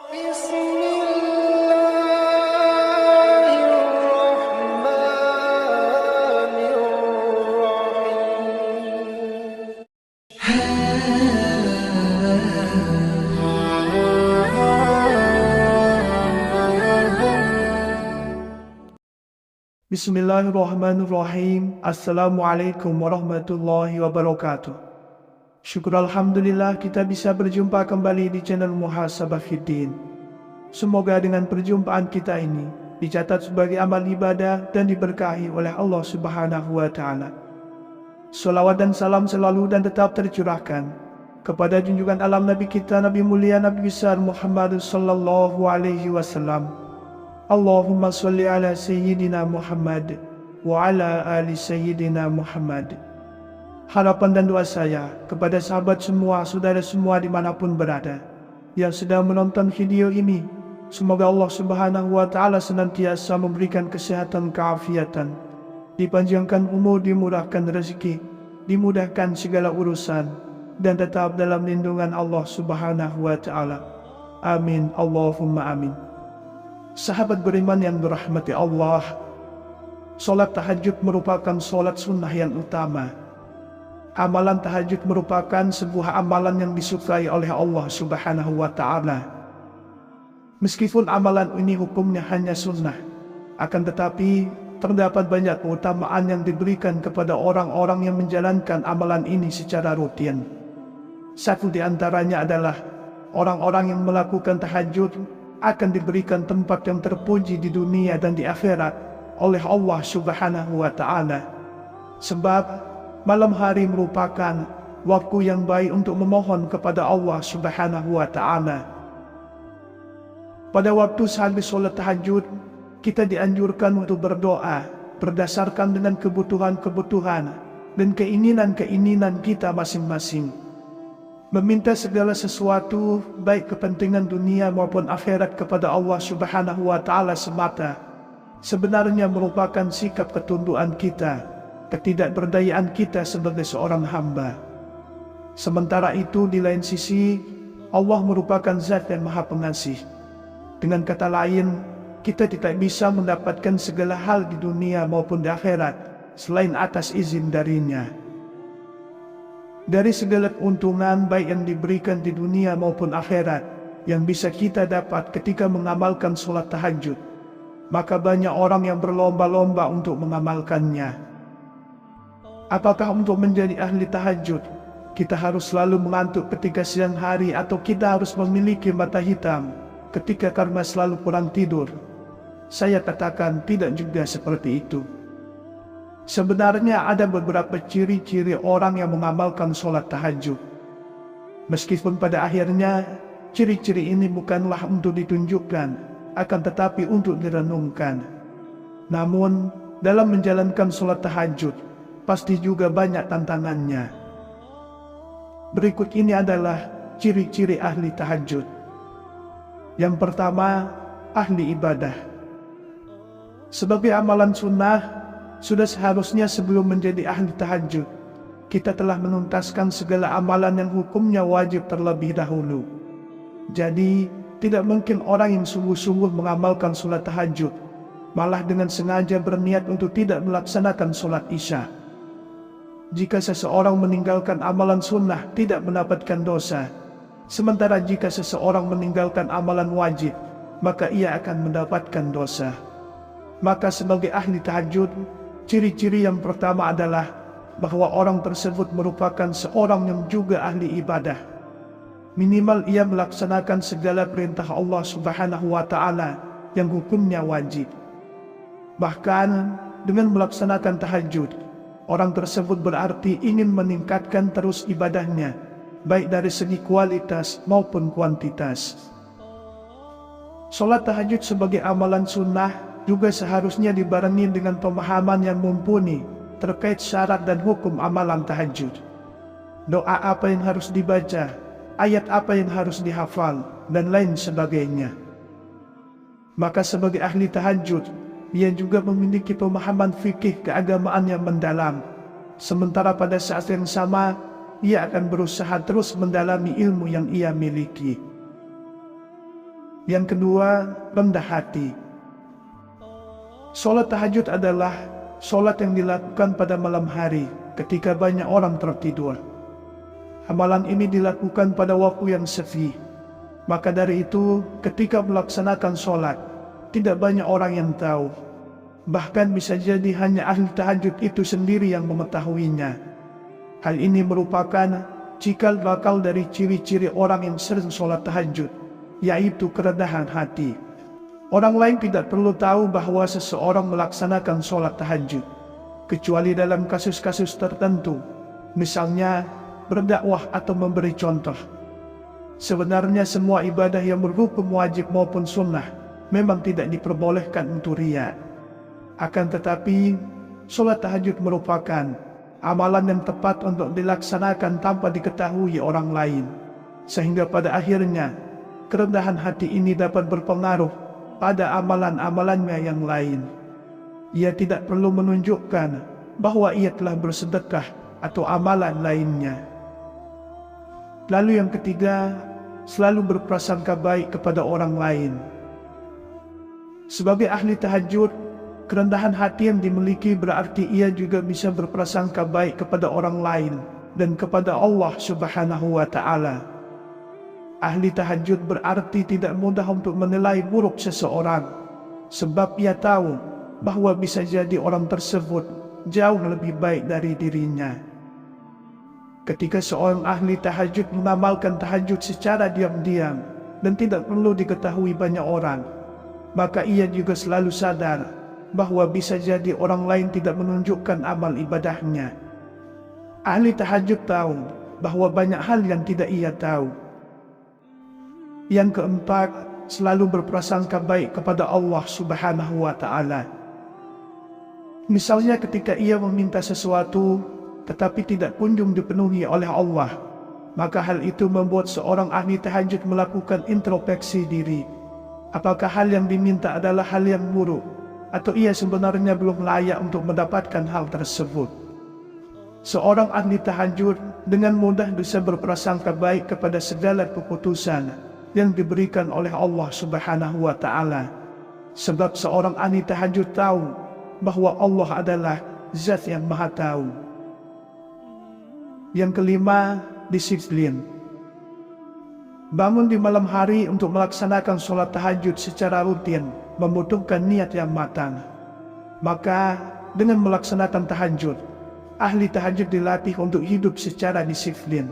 Bismillahirrahmanirrahim. Bismillahirrahmanirrahim. Assalamualaikum warahmatullahi wabarakatuh. Syukur Alhamdulillah kita bisa berjumpa kembali di channel Muhasabah Fiddin. Semoga dengan perjumpaan kita ini dicatat sebagai amal ibadah dan diberkahi oleh Allah Subhanahu wa Ta'ala. Salawat dan salam selalu dan tetap tercurahkan kepada junjungan alam Nabi kita, Nabi mulia, Nabi besar Muhammad sallallahu alaihi wasallam. Allahumma salli ala Sayyidina Muhammad wa ala ali Sayyidina Muhammad. Harapan dan doa saya kepada sahabat semua, saudara semua dimanapun berada yang sedang menonton video ini, semoga Allah Subhanahu wa Ta'ala senantiasa memberikan kesehatan, keafiatan, dipanjangkan umur, dimurahkan rezeki, dimudahkan segala urusan, dan tetap dalam lindungan Allah Subhanahu wa Ta'ala. Amin, Allahumma amin. Sahabat beriman yang dirahmati Allah, solat tahajud merupakan solat sunnah yang utama. Amalan tahajud merupakan sebuah amalan yang disukai oleh Allah Subhanahu wa Ta'ala. Meskipun amalan ini hukumnya hanya sunnah, akan tetapi terdapat banyak keutamaan yang diberikan kepada orang-orang yang menjalankan amalan ini secara rutin. Satu di antaranya adalah orang-orang yang melakukan tahajud akan diberikan tempat yang terpuji di dunia dan di akhirat oleh Allah Subhanahu wa Ta'ala. Sebab malam hari merupakan waktu yang baik untuk memohon kepada Allah Subhanahu wa Ta'ala. Pada waktu sehabis solat tahajud, kita dianjurkan untuk berdoa berdasarkan dengan kebutuhan-kebutuhan dan keinginan-keinginan kita masing-masing. Meminta segala sesuatu, baik kepentingan dunia maupun akhirat, kepada Allah Subhanahu wa Ta'ala semata, sebenarnya merupakan sikap ketundukan kita, ketidakberdayaan kita sebagai seorang hamba. Sementara itu di lain sisi, Allah merupakan zat yang maha pengasih. Dengan kata lain, kita tidak bisa mendapatkan segala hal di dunia maupun di akhirat selain atas izin darinya. Dari segala keuntungan baik yang diberikan di dunia maupun akhirat yang bisa kita dapat ketika mengamalkan sholat tahajud, maka banyak orang yang berlomba-lomba untuk mengamalkannya. Apakah untuk menjadi ahli tahajud kita harus selalu mengantuk ketika siang hari, atau kita harus memiliki mata hitam ketika karena selalu kurang tidur? Saya katakan tidak juga seperti itu. Sebenarnya ada beberapa ciri-ciri orang yang mengamalkan sholat tahajud. Meskipun pada akhirnya ciri-ciri ini bukanlah untuk ditunjukkan, akan tetapi untuk direnungkan. Namun dalam menjalankan sholat tahajud pasti juga banyak tantangannya. Berikut ini adalah ciri-ciri ahli tahajud. Yang pertama, ahli ibadah. Sebagai amalan sunnah, sudah seharusnya sebelum menjadi ahli tahajud, kita telah menuntaskan segala amalan yang hukumnya wajib terlebih dahulu. Jadi, tidak mungkin orang yang sungguh-sungguh mengamalkan sholat tahajud, malah dengan sengaja berniat untuk tidak melaksanakan sholat isya. Jika seseorang meninggalkan amalan sunnah tidak mendapatkan dosa, sementara jika seseorang meninggalkan amalan wajib, maka ia akan mendapatkan dosa. Maka sebagai ahli tahajud, ciri-ciri yang pertama adalah bahwa orang tersebut merupakan seorang yang juga ahli ibadah. Minimal ia melaksanakan segala perintah Allah Subhanahu wa Ta'ala yang hukumnya wajib. Bahkan dengan melaksanakan tahajud, orang tersebut berarti ingin meningkatkan terus ibadahnya, baik dari segi kualitas maupun kuantitas. Sholat tahajud sebagai amalan sunnah juga seharusnya dibarengi dengan pemahaman yang mumpuni terkait syarat dan hukum amalan tahajud. Doa apa yang harus dibaca, ayat apa yang harus dihafal, dan lain sebagainya. Maka sebagai ahli tahajud, ia juga memiliki pemahaman fikih keagamaan yang mendalam. Sementara pada saat yang sama, ia akan berusaha terus mendalami ilmu yang ia miliki. Yang kedua, rendah hati. Sholat tahajud adalah sholat yang dilakukan pada malam hari ketika banyak orang tertidur. Amalan ini dilakukan pada waktu yang sepi. Maka dari itu, ketika melaksanakan sholat, tidak banyak orang yang tahu. Bahkan bisa jadi hanya ahli tahajud itu sendiri yang mengetahuinya. Hal ini merupakan cikal bakal dari ciri-ciri orang yang sering sholat tahajud, yaitu kerendahan hati. Orang lain tidak perlu tahu bahwa seseorang melaksanakan sholat tahajud, kecuali dalam kasus-kasus tertentu, misalnya berdakwah atau memberi contoh. Sebenarnya semua ibadah yang berhukum wajib maupun sunnah memang tidak diperbolehkan untuk riya. Akan tetapi, sholat tahajud merupakan amalan yang tepat untuk dilaksanakan tanpa diketahui orang lain, sehingga pada akhirnya kerendahan hati ini dapat berpengaruh pada amalan-amalannya yang lain. Ia tidak perlu menunjukkan bahwa ia telah bersedekah atau amalan lainnya. Lalu yang ketiga, selalu berprasangka baik kepada orang lain. Sebagai ahli tahajud, kerendahan hati yang dimiliki berarti ia juga bisa berprasangka baik kepada orang lain dan kepada Allah Subhanahu wa Ta'ala. Ahli tahajud berarti tidak mudah untuk menilai buruk seseorang, sebab ia tahu bahwa bisa jadi orang tersebut jauh lebih baik dari dirinya. Ketika seorang ahli tahajud mengamalkan tahajud secara diam-diam dan tidak perlu diketahui banyak orang, maka ia juga selalu sadar bahwa bisa jadi orang lain tidak menunjukkan amal ibadahnya. Ahli tahajud tahu bahwa banyak hal yang tidak ia tahu. Yang keempat, selalu berprasangka baik kepada Allah Subhanahu wa Ta'ala. Misalnya ketika ia meminta sesuatu tetapi tidak kunjung dipenuhi oleh Allah, maka hal itu membuat seorang ahli tahajud melakukan introspeksi diri. Apakah hal yang diminta adalah hal yang buruk, atau ia sebenarnya belum layak untuk mendapatkan hal tersebut? Seorang ahli tahajud dengan mudah bisa berprasangka baik kepada segala keputusan yang diberikan oleh Allah Subhanahu wa Ta'ala, sebab seorang ahli tahajud tahu bahwa Allah adalah Zat yang Maha Tahu. Yang kelima, disiplin. Bangun di malam hari untuk melaksanakan sholat tahajud secara rutin membutuhkan niat yang matang. Maka dengan melaksanakan tahajud, ahli tahajud dilatih untuk hidup secara disiplin,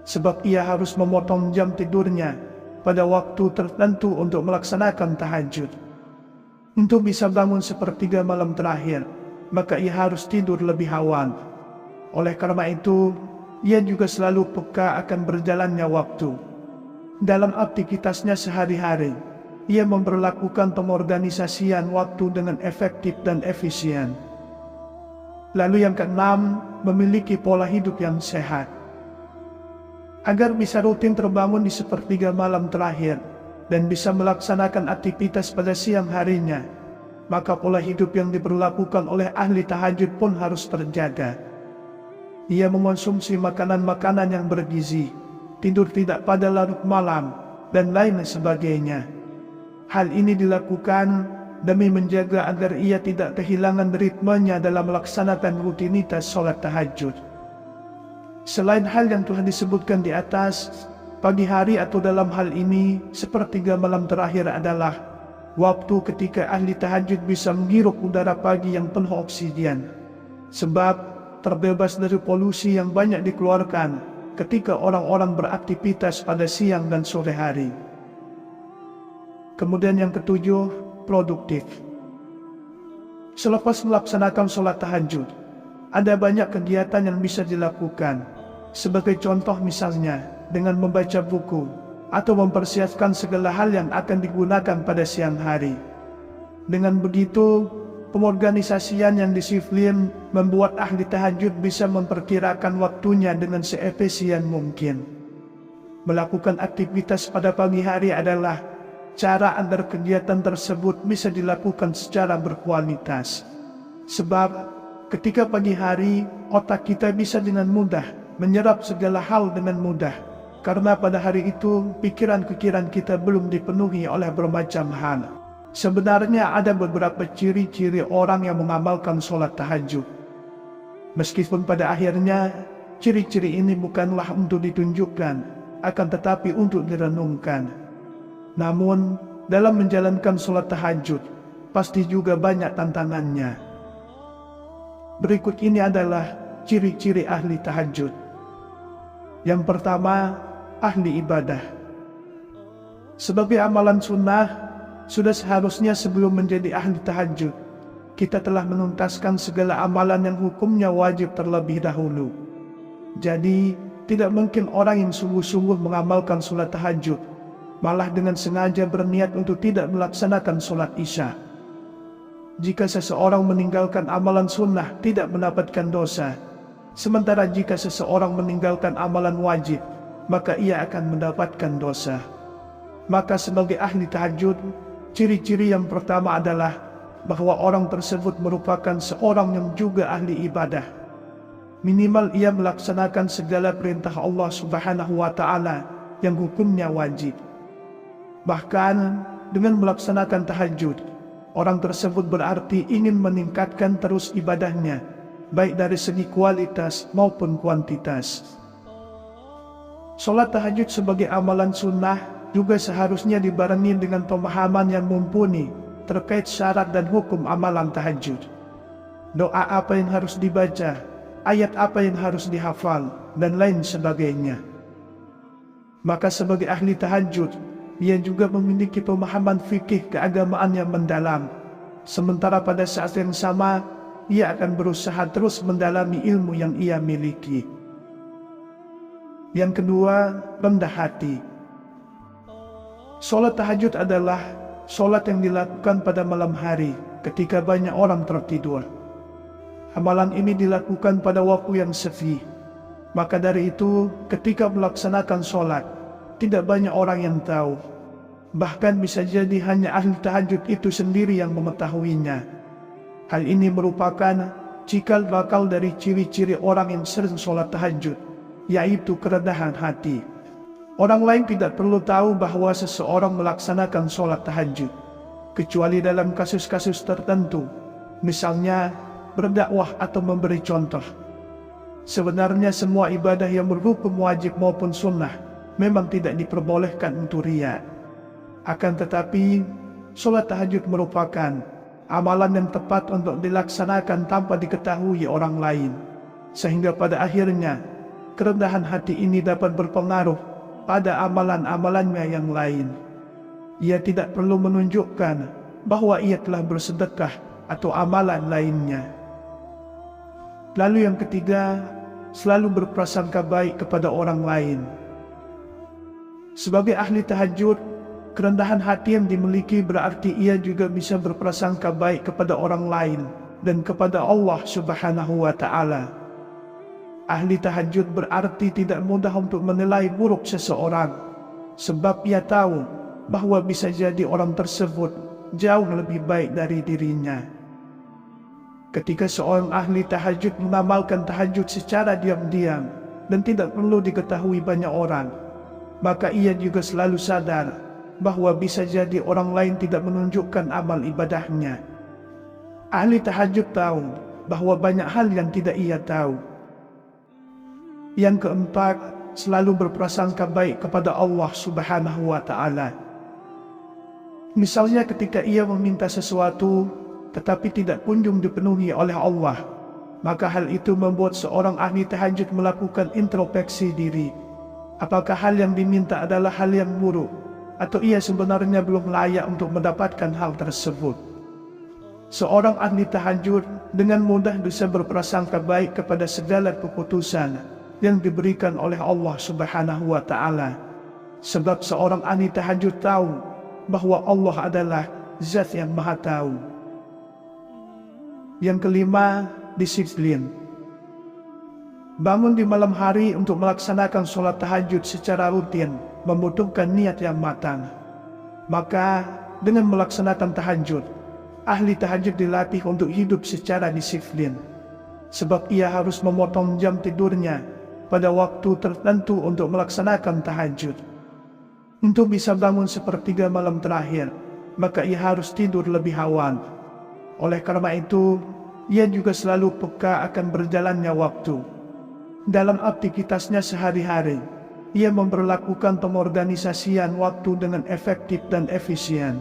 sebab ia harus memotong jam tidurnya pada waktu tertentu untuk melaksanakan tahajud. Untuk bisa bangun sepertiga malam terakhir, maka ia harus tidur lebih awal. Oleh karena itu, ia juga selalu peka akan berjalannya waktu. Dalam aktivitasnya sehari-hari, ia memperlakukan pengorganisasian waktu dengan efektif dan efisien. Lalu yang keenam, memiliki pola hidup yang sehat. Agar bisa rutin terbangun di sepertiga malam terakhir dan bisa melaksanakan aktivitas pada siang harinya, maka pola hidup yang diperlakukan oleh ahli tahajud pun harus terjaga. Ia mengonsumsi makanan-makanan yang bergizi, tidur tidak pada larut malam, dan lain sebagainya. Hal ini dilakukan demi menjaga agar ia tidak kehilangan ritmenya dalam melaksanakan rutinitas sholat tahajud. Selain hal yang telah disebutkan di atas, pagi hari atau dalam hal ini, sepertiga malam terakhir adalah waktu ketika ahli tahajud bisa menghirup udara pagi yang penuh oksigen, sebab terbebas dari polusi yang banyak dikeluarkan ketika orang-orang beraktivitas pada siang dan sore hari. Kemudian yang ketujuh, produktif. Selepas melaksanakan sholat tahajud, ada banyak kegiatan yang bisa dilakukan. Sebagai contoh misalnya, dengan membaca buku, atau mempersiapkan segala hal yang akan digunakan pada siang hari. Dengan begitu, pengorganisasian yang disiplin membuat ahli tahajud bisa memperkirakan waktunya dengan seefisien mungkin. Melakukan aktivitas pada pagi hari adalah cara agar kegiatan tersebut bisa dilakukan secara berkualitas. Sebab ketika pagi hari, otak kita bisa dengan mudah menyerap segala hal dengan mudah, karena pada hari itu pikiran-pikiran kita belum dipenuhi oleh bermacam hal. Sebenarnya ada beberapa ciri-ciri orang yang mengamalkan sholat tahajud. Meskipun pada akhirnya ciri-ciri ini bukanlah untuk ditunjukkan, akan tetapi untuk direnungkan. Namun dalam menjalankan sholat tahajud pasti juga banyak tantangannya. Berikut ini adalah ciri-ciri ahli tahajud. Yang pertama, ahli ibadah. Sebagai amalan sunnah, sudah seharusnya sebelum menjadi ahli tahajud, kita telah menuntaskan segala amalan yang hukumnya wajib terlebih dahulu. Jadi, tidak mungkin orang yang sungguh-sungguh mengamalkan sholat tahajud, malah dengan sengaja berniat untuk tidak melaksanakan sholat isya. Jika seseorang meninggalkan amalan sunnah tidak mendapatkan dosa, sementara jika seseorang meninggalkan amalan wajib, maka ia akan mendapatkan dosa. Maka sebagai ahli tahajud, ciri-ciri yang pertama adalah bahwa orang tersebut merupakan seorang yang juga ahli ibadah. Minimal ia melaksanakan segala perintah Allah Subhanahu wa Ta'ala yang hukumnya wajib. Bahkan dengan melaksanakan tahajud, orang tersebut berarti ingin meningkatkan terus ibadahnya, baik dari segi kualitas maupun kuantitas. Sholat tahajud sebagai amalan sunnah juga seharusnya dibarengi dengan pemahaman yang mumpuni terkait syarat dan hukum amalan tahajud. Doa apa yang harus dibaca, ayat apa yang harus dihafal, dan lain sebagainya. Maka sebagai ahli tahajud, ia juga memiliki pemahaman fikih keagamaan yang mendalam. Sementara pada saat yang sama, ia akan berusaha terus mendalami ilmu yang ia miliki. Yang kedua, rendah hati. Sholat tahajud adalah sholat yang dilakukan pada malam hari ketika banyak orang tertidur. Amalan ini dilakukan pada waktu yang sepi. Maka dari itu, ketika melaksanakan sholat, tidak banyak orang yang tahu. Bahkan bisa jadi hanya ahli tahajud itu sendiri yang mengetahuinya. Hal ini merupakan cikal bakal dari ciri-ciri orang yang sering sholat tahajud, yaitu kerendahan hati. Orang lain tidak perlu tahu bahwa seseorang melaksanakan sholat tahajud, kecuali dalam kasus-kasus tertentu, misalnya berdakwah atau memberi contoh. Sebenarnya semua ibadah yang berhukum wajib maupun sunnah memang tidak diperbolehkan untuk riya. Akan tetapi, sholat tahajud merupakan amalan yang tepat untuk dilaksanakan tanpa diketahui orang lain, sehingga pada akhirnya kerendahan hati ini dapat berpengaruh pada amalan-amalannya yang lain. Ia tidak perlu menunjukkan bahwa ia telah bersedekah atau amalan lainnya. Lalu yang ketiga, selalu berprasangka baik kepada orang lain. Sebagai ahli tahajud, kerendahan hati yang dimiliki berarti ia juga bisa berprasangka baik kepada orang lain dan kepada Allah Subhanahu wa Ta'ala. Ahli tahajud berarti tidak mudah untuk menilai buruk seseorang, sebab ia tahu bahwa bisa jadi orang tersebut jauh lebih baik dari dirinya. Ketika seorang ahli tahajud mengamalkan tahajud secara diam-diam dan tidak perlu diketahui banyak orang, maka ia juga selalu sadar bahwa bisa jadi orang lain tidak menunjukkan amal ibadahnya. Ahli tahajud tahu bahwa banyak hal yang tidak ia tahu. Yang keempat, selalu berprasangka baik kepada Allah Subhanahu wa Ta'ala. Misalnya ketika ia meminta sesuatu tetapi tidak kunjung dipenuhi oleh Allah, maka hal itu membuat seorang ahli tahajud melakukan introspeksi diri. Apakah hal yang diminta adalah hal yang buruk, atau ia sebenarnya belum layak untuk mendapatkan hal tersebut? Seorang ahli tahajud dengan mudah bisa berprasangka baik kepada segala keputusan yang diberikan oleh Allah Subhanahu wa Ta'ala, sebab seorang ahli tahajud tahu bahwa Allah adalah Zat yang Maha Tahu. Yang kelima, disiplin. Bangun di malam hari untuk melaksanakan sholat tahajud secara rutin membutuhkan niat yang matang. Maka dengan melaksanakan tahajud, ahli tahajud dilatih untuk hidup secara disiplin, sebab ia harus memotong jam tidurnya pada waktu tertentu untuk melaksanakan tahajud. Untuk bisa bangun sepertiga malam terakhir, maka ia harus tidur lebih awal. Oleh karena itu, ia juga selalu peka akan berjalannya waktu. Dalam aktivitasnya sehari-hari, ia memperlakukan pengorganisasian waktu dengan efektif dan efisien.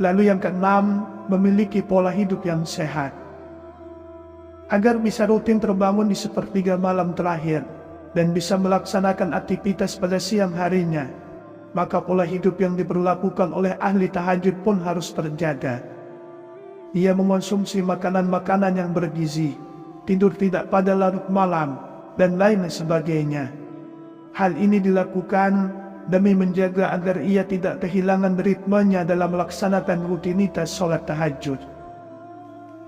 Lalu yang keenam, memiliki pola hidup yang sehat. Agar bisa rutin terbangun di sepertiga malam terakhir dan bisa melaksanakan aktivitas pada siang harinya, maka pola hidup yang diperlakukan oleh ahli tahajud pun harus terjaga. Ia mengonsumsi makanan-makanan yang bergizi, tidur tidak pada larut malam, dan lain sebagainya. Hal ini dilakukan demi menjaga agar ia tidak kehilangan ritmenya dalam melaksanakan rutinitas sholat tahajud.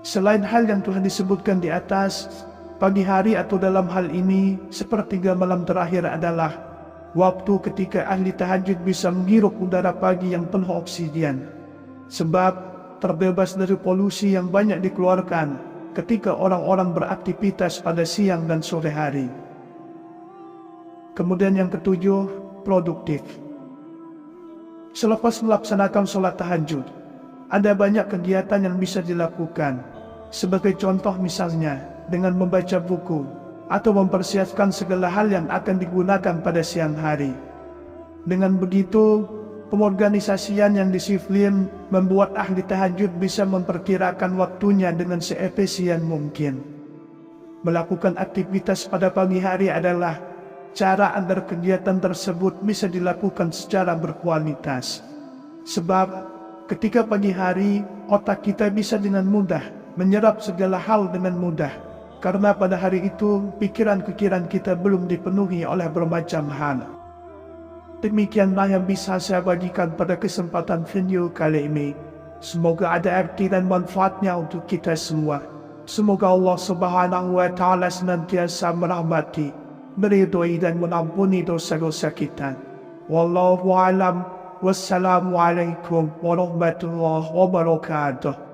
Selain hal yang telah disebutkan di atas, pagi hari atau dalam hal ini, sepertiga malam terakhir adalah waktu ketika ahli tahajud bisa menghirup udara pagi yang penuh oksigen. Sebab terbebas dari polusi yang banyak dikeluarkan ketika orang-orang beraktivitas pada siang dan sore hari. Kemudian yang ketujuh, produktif. Selepas melaksanakan sholat tahajud, ada banyak kegiatan yang bisa dilakukan. Sebagai contoh misalnya, dengan membaca buku, atau mempersiapkan segala hal yang akan digunakan pada siang hari. Dengan begitu, pengorganisasian yang disiplin membuat ahli tahajud bisa memperkirakan waktunya dengan seefisien mungkin. Melakukan aktivitas pada pagi hari adalah cara agar kegiatan tersebut bisa dilakukan secara berkualitas. Sebab ketika pagi hari, otak kita bisa dengan mudah menyerap segala hal dengan mudah, karena pada hari itu pikiran-pikiran kita belum dipenuhi oleh bermacam hal. Demikianlah yang bisa saya bagikan pada kesempatan video kali ini. Semoga ada arti dan manfaatnya untuk kita semua. Semoga Allah Subhanahu wa Ta'ala senantiasa merahmati, meridhoi dan mengampuni dosa-dosa kita. Wallahu a'lam. Wassalamualaikum warahmatullahi wabarakatuh.